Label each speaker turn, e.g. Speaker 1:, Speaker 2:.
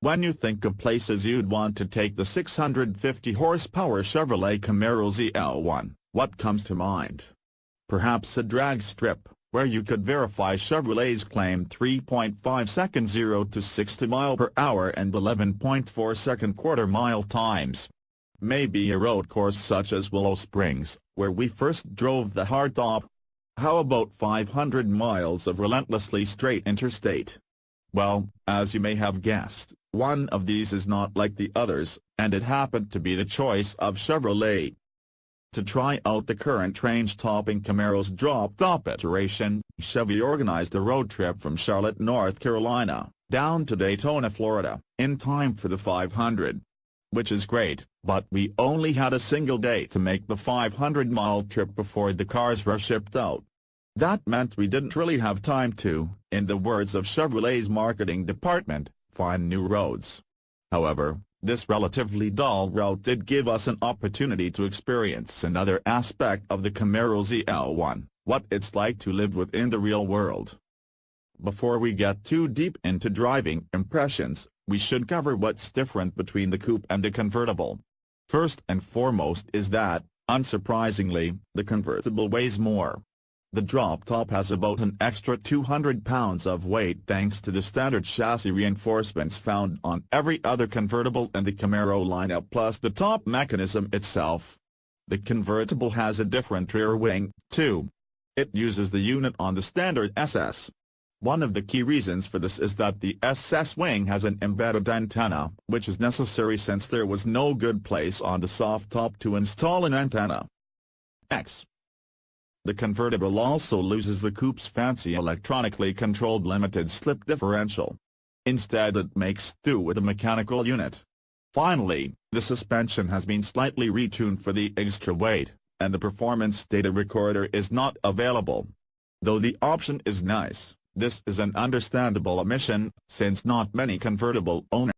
Speaker 1: When you think of places you'd want to take the 650 horsepower Chevrolet Camaro ZL1, what comes to mind? Perhaps a drag strip, where you could verify Chevrolet's claimed 3.5 second 0 to 60 mph and 11.4 second quarter-mile times. Maybe a road course such as Willow Springs, where we first drove the hardtop. How about 500 miles of relentlessly straight interstate? Well, as you may have guessed, one of these is not like the others, and it happened to be the choice of Chevrolet. To try out the current range-topping Camaro's drop-top iteration, Chevy organized a road trip from Charlotte, North Carolina, down to Daytona, Florida, in time for the 500. Which is great, but we only had a single day to make the 500-mile trip before the cars were shipped out. That meant we didn't really have time to, in the words of Chevrolet's marketing department, find new roads. However, this relatively dull route did give us an opportunity to experience another aspect of the Camaro ZL1, what it's like to live within the real world. Before we get too deep into driving impressions, we should cover what's different between the coupe and the convertible. First and foremost is that, unsurprisingly, the convertible weighs more. The drop-top has about an extra 200 pounds of weight thanks to the standard chassis reinforcements found on every other convertible in the Camaro lineup plus the top mechanism itself. The convertible has a different rear wing, too. It uses the unit on the standard SS. One of the key reasons for this is that the SS wing has an embedded antenna, which is necessary since there was no good place on the soft top to install an antenna. The convertible also loses the coupe's fancy electronically controlled limited slip differential. Instead it makes do with a mechanical unit. Finally, the suspension has been slightly retuned for the extra weight, and the performance data recorder is not available. Though the option is nice, this is an understandable omission, since not many convertible owners